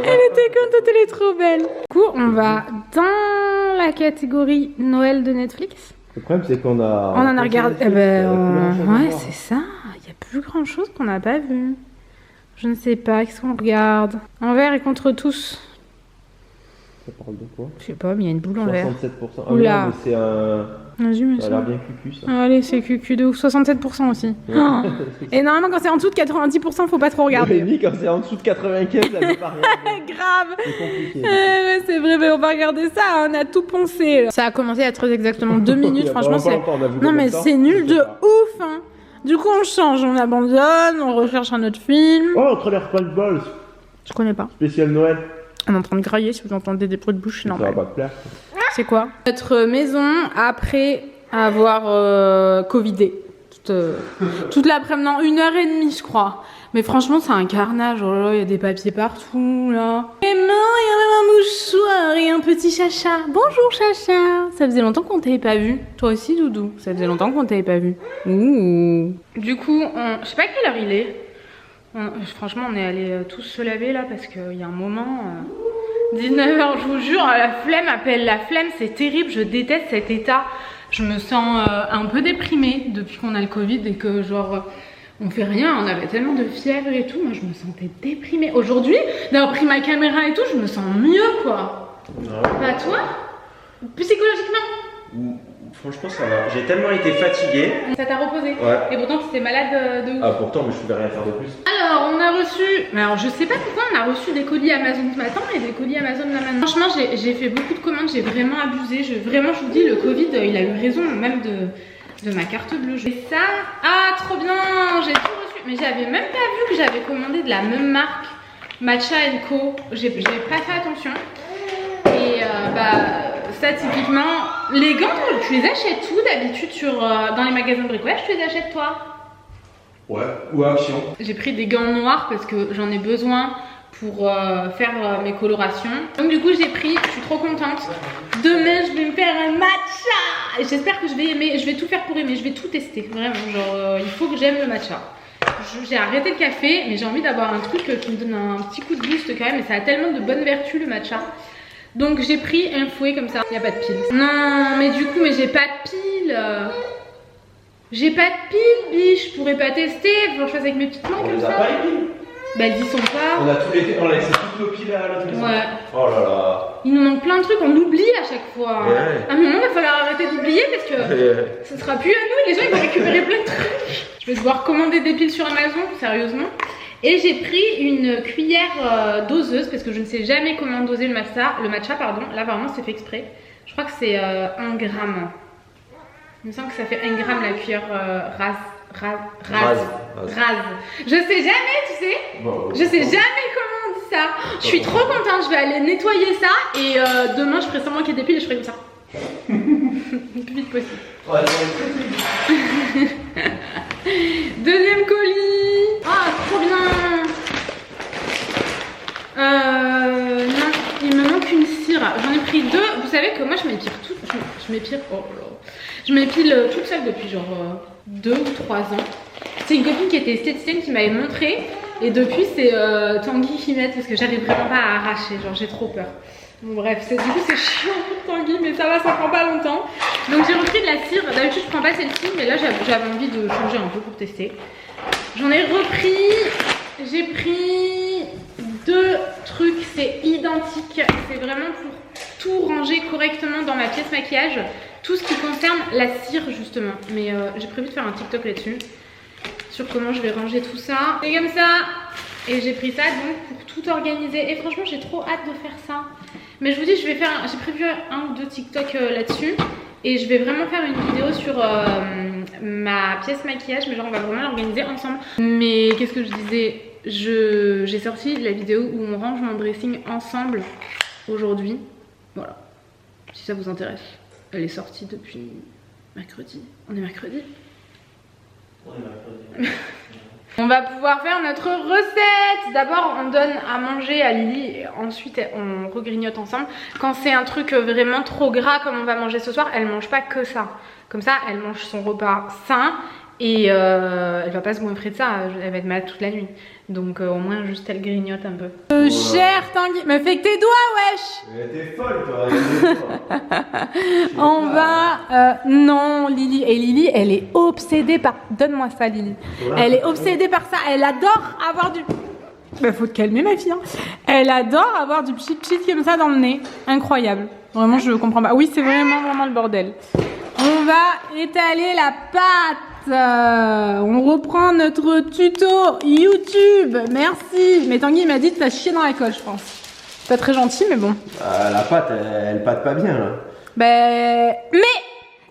B: Elle était contente, elle est trop belle. Du coup, on va dans la catégorie Noël de Netflix.
A: Le problème, c'est qu'on a...
B: On en a regardé... ouais, c'est ça. Il n'y a plus grand chose qu'on n'a pas vu. Je ne sais pas, qu'est-ce qu'on regarde? Envers et contre tous.
A: Ça parle de quoi?
B: Je sais pas, mais il y a une boule en verre.
A: 67%. Ah oula. Mais c'est un...
B: Vas-y,
A: ça a l'air bien cucu, ça.
B: Allez, c'est cucu de ouf. 67% aussi. Ouais. Oh. Et normalement, quand c'est en dessous de 90%, faut pas trop regarder.
A: Oui, quand c'est en dessous de 95, ça fait pas rien.
B: Grave.
A: C'est compliqué.
B: Ouais, c'est vrai, mais on va regarder ça. On a tout poncé. Là. Ça a commencé à très exactement 2 minutes. Franchement, c'est... Non, mais c'est nul de ouf. Hein. Du coup, on change. On abandonne. On recherche un autre film.
A: Oh, Trailer Park Balls.
B: Je connais pas.
A: Spécial Noël.
B: On est en train de grailler si vous entendez des bruits de bouche. Non,
A: ça va pas te plaire.
B: C'est quoi? Notre maison après avoir covidé. Toute l'après-midi, 1h30 je crois. Mais franchement c'est un carnage, oh là, il y a des papiers partout là. Et non, il y a même un mouchoir et un petit chacha. Bonjour chacha. Ça faisait longtemps qu'on t'avait pas vu. Toi aussi Doudou, ça faisait longtemps qu'on t'avait pas vu. Ouh. Du coup, je sais pas quelle heure il est. Franchement on est allés tous se laver là parce qu'il y a un moment... 19h, je vous jure, la flemme appelle la flemme, c'est terrible, je déteste cet état. Je me sens un peu déprimée depuis qu'on a le Covid et que genre on fait rien, on avait tellement de fièvre et tout, moi je me sentais déprimée. Aujourd'hui, d'avoir pris ma caméra et tout, je me sens mieux quoi. Pas toi? Psychologiquement?
A: Franchement ça va, j'ai tellement été fatiguée.
B: Ça t'a reposé?
A: Ouais.
B: Et pourtant tu étais malade de ouf.
A: Ah pourtant mais je pouvais rien faire de plus.
B: Alors on a reçu, alors je sais pas pourquoi on a reçu des colis Amazon ce matin et des colis Amazon là maintenant. Franchement j'ai fait beaucoup de commandes, j'ai vraiment abusé, vraiment je vous dis le Covid il a eu raison même de ma carte bleue. Et ça, ah trop bien, j'ai tout reçu. Mais j'avais même pas vu que j'avais commandé de la même marque, Matcha & Co. J'ai pas fait attention. Et ça typiquement, les gants tu les achètes où d'habitude dans les magasins de bricolage, tu les achètes toi?
A: Ouais, ou à Action.
B: J'ai pris des gants noirs parce que j'en ai besoin pour faire mes colorations. Donc du coup j'ai pris, je suis trop contente. Demain je vais me faire un matcha. Et j'espère que je vais aimer, je vais tout faire pour aimer, je vais tout tester. Vraiment, genre il faut que j'aime le matcha. J'ai arrêté le café, mais j'ai envie d'avoir un truc qui me donne un petit coup de boost quand même. Et ça a tellement de bonnes vertus le matcha. Donc j'ai pris un fouet comme ça, il n'y a pas de pile. Non mais du coup j'ai pas de pile. J'ai pas de pile biche, je pourrais pas tester, faut que je fasse avec mes petites mains comme ça. On les a pas les piles. Bah elles y sont pas.
A: On a tout l'été, on a laissé toutes nos piles à l'autre maison.
B: Ouais.
A: Oh là là.
B: Il nous manque plein de trucs, on oublie à chaque fois.
A: Ouais.
B: À un moment il va falloir arrêter d'oublier parce que ce sera plus à nous, les gens ils vont récupérer plein de trucs. Je vais devoir commander des piles sur Amazon, sérieusement. Et j'ai pris une cuillère doseuse parce que je ne sais jamais comment doser le matcha pardon. Là vraiment c'est fait exprès. Je crois que c'est 1 gramme. Il me semble que ça fait 1 gramme la cuillère rase. Je sais jamais, tu sais. Bon, je sais jamais comment on dit ça. Je suis trop contente, je vais aller nettoyer ça et demain je ferai semblant qu'il y ait des piles et je ferai comme ça. Le plus vite possible. Ouais, deuxième colis. Ah, trop bien. Non, il me manque une cire. J'en ai pris 2. Vous savez que moi je m'épile toute. Je m'épile toute seule depuis genre 2 ou 3 ans. C'est une copine qui était esthéticienne qui m'avait montré. Et depuis c'est Tanguy qui m'aide parce que j'arrive vraiment pas à arracher. Genre j'ai trop peur. Bon bref, du coup c'est chiant pour Tanguy, mais ça va, ça prend pas longtemps. Donc j'ai repris de la cire. D'habitude je prends pas celle-ci, mais là j'avais envie de changer un peu pour tester. J'en ai repris. J'ai pris 2 trucs, c'est identique. C'est vraiment pour tout ranger correctement dans ma pièce maquillage. Tout ce qui concerne la cire justement. Mais j'ai prévu de faire un TikTok là-dessus. Sur comment je vais ranger tout ça. C'est comme ça. Et j'ai pris ça donc pour tout organiser. Et franchement j'ai trop hâte de faire ça. Mais je vous dis, j'ai prévu 1 ou 2 TikTok là-dessus. Et je vais vraiment faire une vidéo sur ma pièce maquillage. Mais genre on va vraiment l'organiser ensemble. Mais qu'est-ce que je disais? j'ai sorti la vidéo où on range mon dressing ensemble aujourd'hui. Voilà, si ça vous intéresse. Elle est sortie depuis mercredi. On est mercredi?
A: On est mercredi.
B: On va pouvoir faire notre recette. D'abord on donne à manger à Lily et ensuite on regrignote ensemble. Quand c'est un truc vraiment trop gras comme on va manger ce soir, elle mange pas que ça. Comme ça elle mange son repas sain et elle va pas se goinfrer de ça, elle va être malade toute la nuit. Donc au moins juste elle grignote un peu. Cher Tanguy, me fais que tes doigts wesh.
A: T'es folle toi.
B: On va... non Lily, et Lily elle est obsédée par... Donne-moi ça Lily. Elle est obsédée par ça, elle adore avoir du... Bah faut te calmer ma fille hein. Elle adore avoir du cheat comme ça dans le nez. Incroyable. Vraiment je comprends pas. Oui c'est vraiment le bordel. On va étaler la pâte. On reprend notre tuto YouTube. Merci. Mais Tanguy m'a dit que t'as chié dans la colle je pense. C'est pas très gentil mais bon.
A: La pâte elle pâte pas bien là.
B: Mais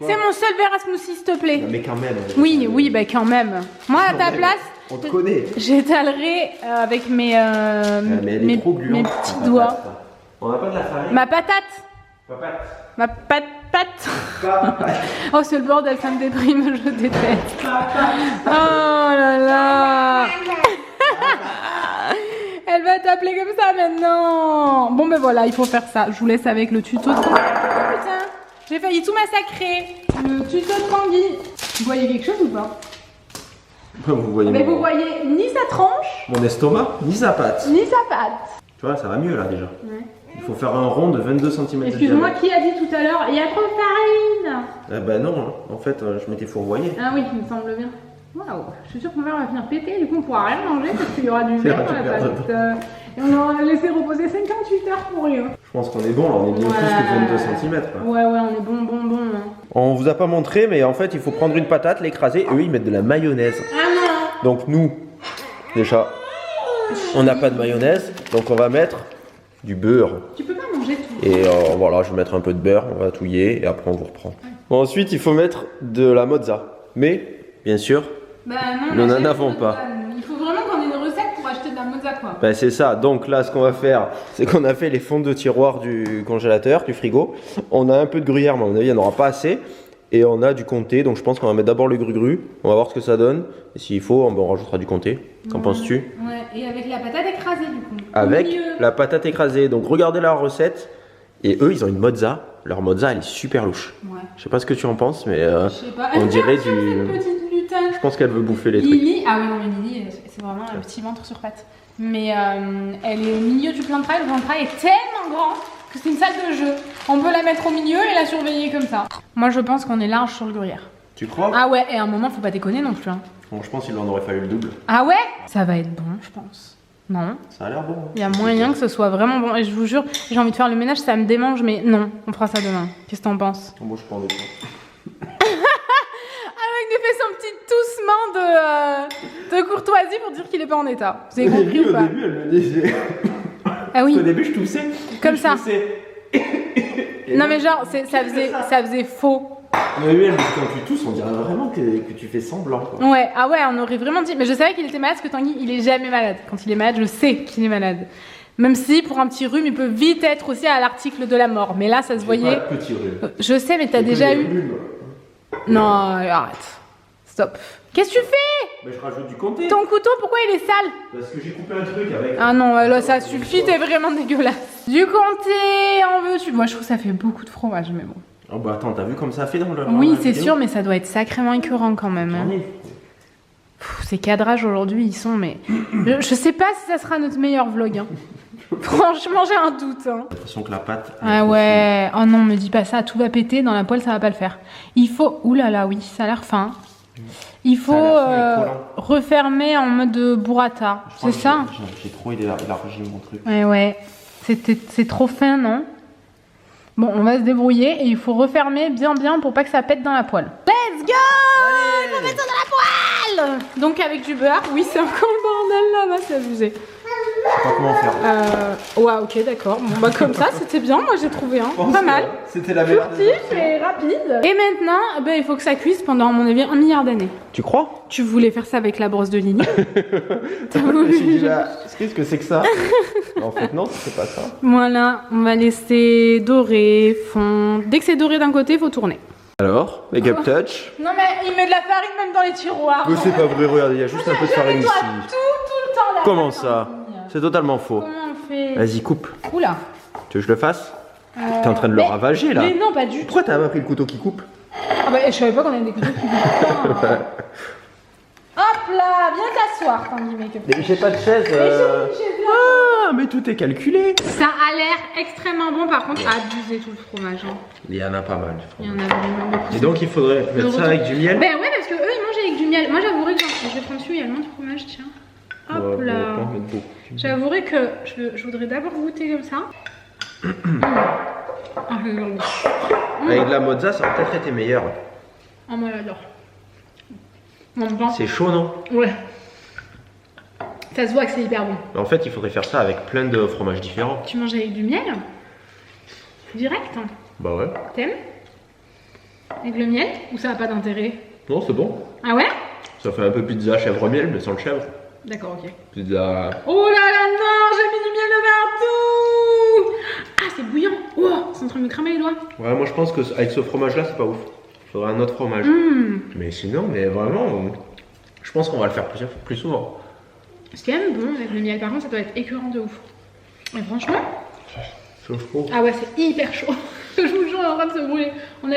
B: c'est mon seul verre à smoothie s'il te plaît.
A: Mais quand même.
B: Oui bah quand même. Moi à ta place.
A: On te connaît.
B: J'étalerai avec mes petits doigts.
A: On n'a pas de la farine.
B: Ma patate. Ma patate. Oh c'est le bordel, ça me déprime, je déteste. Oh là là. Elle va t'appeler comme ça maintenant. Bon ben voilà, il faut faire ça. Je vous laisse avec le tuto de... Oh putain, j'ai failli tout massacrer. Le tuto de Tanguy. Vous voyez quelque chose ou pas?
A: Vous voyez
B: mais vous voyez ni sa tranche,
A: mon estomac, ni sa pâte. Tu vois, ça va mieux là déjà. Ouais. Il faut faire un rond de 22 cm.
B: Excuse-moi, qui a dit tout à l'heure il y a trop de farine?
A: Bah non, hein. En fait, je m'étais fourvoyé.
B: Ah oui, il me semble bien. Waouh, je suis sûre que mon verre va finir pété, du coup on pourra rien manger parce qu'il y aura du verre dans la pâte. Et on aura laissé reposer 58 heures pour rien.
A: Je pense qu'on est bon là, on est bien plus que 22 cm.
B: Ouais, on est bon. Hein.
A: On vous a pas montré, mais en fait, il faut prendre une patate, l'écraser. Eux, ils mettent de la mayonnaise.
B: Ah non.
A: Donc nous, déjà, on n'a pas de mayonnaise, donc on va mettre du beurre.
B: Tu peux pas manger tout.
A: Et voilà, je vais mettre un peu de beurre, on va touiller et après on vous reprend. Ouais. Bon, ensuite, il faut mettre de la mozza. Mais, bien sûr, nous n'en avons pas.
B: Il faut vraiment qu'on ait une recette pour acheter de la mozza quoi.
A: Ben c'est ça, donc là ce qu'on va faire, c'est qu'on a fait les fonds de tiroir du congélateur, du frigo. On a un peu de gruyère, mais à mon avis il n'y en aura pas assez. Et on a du comté, donc je pense qu'on va mettre d'abord le gru-gru. On va voir ce que ça donne. Et s'il faut, on rajoutera du comté. Qu'en penses-tu?
B: Ouais, et avec la patate écrasée du coup.
A: Avec la patate écrasée. Donc regardez la recette. Et eux, ils ont une mozza. Leur mozza, elle est super louche. Ouais. Je sais pas ce que tu en penses, mais on dirait du... Je pense qu'elle veut bouffer les
B: Lily,
A: trucs.
B: ah oui, non, mais Lily, c'est vraiment un petit ventre sur pattes. Mais elle est au milieu du plan de travail. Le plan de travail est tellement grand que c'est une salle de jeu. On peut la mettre au milieu et la surveiller comme ça. Moi, je pense qu'on est large sur le gruyère.
A: Tu crois?
B: Ah ouais, et à un moment, faut pas déconner non plus. Hein.
A: Bon, je pense qu'il en aurait fallu le double.
B: Ah ouais? Ça va être bon, je pense. Non? Ça
A: a l'air bon.
B: Il y a moyen que ce soit vraiment bon. Et je vous jure, j'ai envie de faire le ménage, ça me démange, mais non, on fera ça demain. Qu'est-ce que t'en penses?
A: Moi, je prends le temps.
B: Avec nous fait son petit toussement de courtoisie pour dire qu'il est pas en état. Vous avez compris ou pas?
A: Au début, elle me disait.
B: Ah oui.
A: Au début, je toussais.
B: Comme ça. Non mais genre, ça faisait faux.
A: Mais oui, quand tu tousses, on dirait vraiment que tu fais semblant. Quoi.
B: Ouais, ah ouais, on aurait vraiment dit. Mais je savais qu'il était malade parce que Tanguy, il est jamais malade. Quand il est malade, je sais qu'il est malade. Même si pour un petit rhume, il peut vite être aussi à l'article de la mort. Mais là, ça se voyait.
A: Pas petit rhume.
B: Je sais, mais t'as déjà eu. Non, arrête. Stop. Qu'est-ce que tu fais?
A: Mais je rajoute du comté.
B: Ton couteau, pourquoi il est sale?
A: Parce que j'ai coupé un truc avec.
B: Ah non, là ça suffit, t'es vraiment dégueulasse. Du comté, en veux-tu? Moi je trouve que ça fait beaucoup de fromage, mais bon.
A: Oh bah attends, t'as vu comme ça fait dans le.
B: Oui, c'est sûr, mais ça doit être sacrément écœurant quand même. Hein. Ces cadrages aujourd'hui, ils sont, mais. Je sais pas si ça sera notre meilleur vlog. Hein. Franchement, j'ai un doute. Hein.
A: J'ai l'impression que la pâte.
B: Ah ouais, oh non, me dis pas ça, tout va péter, dans la poêle ça va pas le faire. Il faut. Ouh là là, oui, ça a l'air fin. Il faut refermer en mode burrata, c'est ça?
A: J'ai trop élargi mon truc.
B: Ouais, c'est trop fin, non? Bon, on va se débrouiller et il faut refermer bien pour pas que ça pète dans la poêle. Let's go! On va mettre ça dans la poêle! Donc avec du beurre, oui c'est encore le bordel là, va s'amuser.
A: sais pas comment faire.
B: Ouais, ok, d'accord. Bon, bah, comme ça, c'était bien. Moi, j'ai trouvé un. Pas mal.
A: C'était la meilleure.
B: Furtif et rapide. Et maintenant, bah, il faut que ça cuise pendant, à mon avis, 1 milliard d'années.
A: Tu crois?
B: Tu voulais faire ça avec la brosse de Lily.
A: Qu'est-ce que c'est que ça? En fait, non, c'est pas ça.
B: Voilà, on va laisser dorer, fondre. Dès que c'est doré d'un côté, il faut tourner.
A: Alors, make-up touch.
B: Non, mais il met de la farine même dans les tiroirs.
A: Mais c'est pas vrai, regardez, il y a juste un peu de farine ici.
B: Tout le temps là.
A: Comment ça? C'est totalement faux.
B: Comment on fait?
A: Vas-y, coupe.
B: Oula.
A: Tu veux que je le fasse? T'es en train de le ravager là.
B: Mais non, pas du tout.
A: Pourquoi t'as pas pris le couteau qui coupe?
B: Ah bah, je savais pas qu'on avait des couteaux qui coupent pas. Hop là, viens t'asseoir, Tanguy Make-up.
A: Mais j'ai pas de chaise. Ah, mais tout est calculé.
B: Ça a l'air extrêmement bon, par contre, abuser tout le fromage. Hein.
A: Il y en a pas mal.
B: Il y en a vraiment beaucoup.
A: Et donc il faudrait mettre ça avec du miel?
B: Ben ouais, parce que eux ils mangent avec du miel. Moi j'avouerais que je vais prendre celui, il y a le moins de fromage, tiens. Hop là. J'avouerais que je voudrais d'abord goûter comme ça.
A: Avec de la mozza, ça aurait peut-être été meilleur.
B: Ah, moi j'adore.
A: C'est chaud, non?
B: Ouais. Ça se voit que c'est hyper bon.
A: En fait, il faudrait faire ça avec plein de fromages différents.
B: Tu manges avec du miel? Direct?
A: Bah ouais.
B: T'aimes? Avec le miel? Ou ça n'a pas d'intérêt?
A: Non, c'est bon.
B: Ah ouais?
A: Ça fait un peu pizza chèvre-miel, mais sans le chèvre.
B: D'accord, ok.
A: Pizza...
B: Oh là là, non! J'ai mis du miel de partout! Ah, c'est bouillant! Oh, c'est en train de me cramer les doigts.
A: Ouais, moi je pense qu'avec ce fromage-là, c'est pas ouf. Il faudrait un autre fromage. Mais sinon, mais vraiment, je pense qu'on va le faire plus souvent.
B: C'est quand même bon avec le miel, par contre, ça doit être écœurant de ouf. Et franchement...
A: C'est chaud.
B: Ah ouais, c'est hyper chaud. Je vous jure, on est en train de se brûler. On a...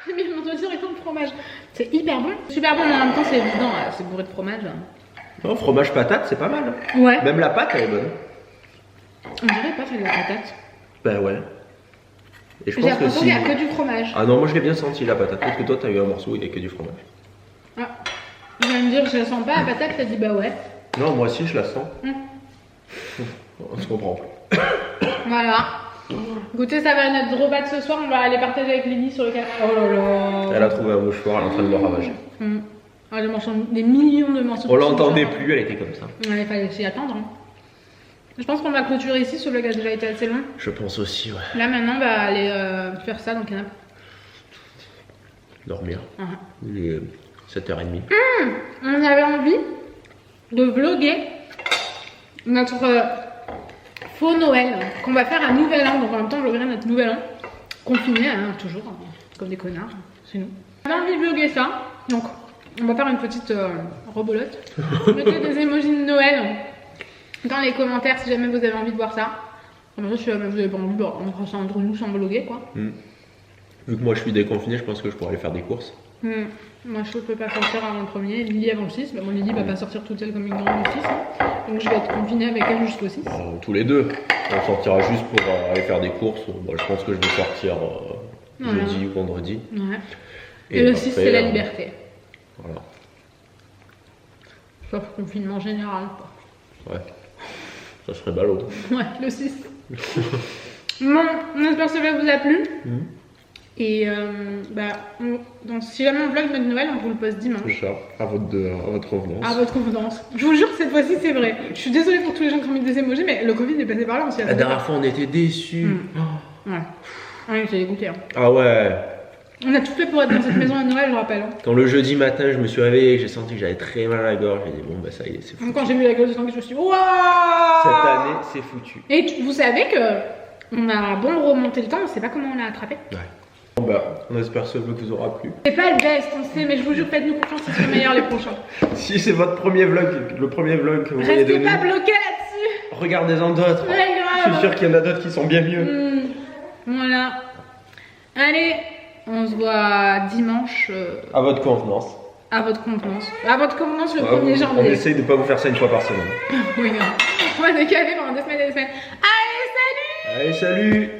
B: J'ai mis mon doigt directement de fromage. C'est hyper bon. Super bon, mais en même temps, c'est évident, c'est bourré de fromage.
A: Non, fromage patate, c'est pas mal.
B: Ouais.
A: Même la pâte, elle est bonne.
B: On dirait pas faire de la patate.
A: Ben ouais. Et je
B: J'ai
A: pense que
B: l'impression
A: si...
B: qu'il n'y a que du fromage.
A: Ah non, moi je l'ai bien senti la patate. Peut-être que toi, t'as eu un morceau où il n'y a que du fromage.
B: Ah. Tu vas me dire, je la sens pas la patate, t'as dit bah ouais.
A: Non, moi aussi, je la sens. On se comprend.
B: Voilà. Goûtez, ça va être notre repas de ce soir. On va aller partager avec Lily sur le canapé. Oh là là.
A: Elle a trouvé un mouchoir, elle est en train de le ravager.
B: Ah, des millions de morceaux.
A: On l'entendait plus, elle était comme ça.
B: Ouais, il fallait s'y attendre. Hein. Je pense qu'on va clôturer ici. Ce vlog a déjà été assez long.
A: Je pense aussi, ouais.
B: Là maintenant, on va aller faire ça dans le canapé.
A: Dormir. Il est 7h30.
B: On avait envie de vlogger notre faux Noël qu'on va faire à Nouvel An. Donc en même temps, on vloggerait notre Nouvel An. Confiné, hein, toujours, comme des connards, c'est nous. On a envie de vlogger ça. Donc on va faire une petite rebolote. Mettez des emojis de Noël dans les commentaires si jamais vous avez envie de voir ça. Si jamais vous avez pas envie, on fera ça entre nous sans vlogger quoi.
A: Vu que moi je suis déconfiné, je pense que je pourrais aller faire des courses.
B: Moi je peux pas sortir avant le 1er, Lily avant le 6. Bah, moi Lily va pas sortir toute seule comme une grande le 6. Hein. Donc je vais être confinée avec elle jusqu'au 6.
A: Tous les deux. On sortira juste pour aller faire des courses. Bon, je pense que je vais sortir jeudi ou vendredi.
B: Ouais. Et le 6 c'est la liberté.
A: Voilà.
B: Sauf confinement général quoi.
A: Ouais. Ça serait ballot.
B: Ouais, le 6. Bon, on espère que ça vous a plu. Et donc, si jamais on vlog notre Noël, on vous le poste dimanche.
A: C'est ça, à votre convenance.
B: À votre convenance. Je vous jure que cette fois-ci c'est vrai. Je suis désolée pour tous les gens qui ont mis des emojis, mais le Covid est passé par là.
A: La dernière fois on était déçus.
B: Ouais. Ah, j'étais dégoûtée. Hein.
A: Ah ouais.
B: On a tout fait pour être dans cette maison à Noël, je rappelle. Hein.
A: Quand le jeudi matin je me suis réveillé, j'ai senti que j'avais très mal à la gorge. J'ai dit bon bah ça y est, c'est foutu.
B: Quand j'ai vu la gueule de Tanguy, je me suis dit waouh.
A: Cette année c'est foutu.
B: Et vous savez que on a bon remonté le temps, on sait pas comment on l'a attrapé.
A: Ouais. Bon bah, on espère que ce vlog vous aura plu.
B: C'est pas le best, on sait, mais je vous jure, faites-nous confiance, c'est le meilleur les prochains.
A: Si c'est votre premier vlog, le premier vlog que vous voyez de nous,
B: restez pas bloqué là-dessus.
A: Regardez-en d'autres.
B: Ouais,
A: je suis sûr qu'il y en a d'autres qui sont bien mieux.
B: Voilà. Allez, on se voit dimanche.
A: À votre convenance.
B: À votre convenance. À votre convenance le 1er janvier.
A: On essaye de pas vous faire ça une fois par semaine.
B: Oui, non. On va décaler pendant 2 semaines et des semaines. Allez, salut!
A: Allez, salut!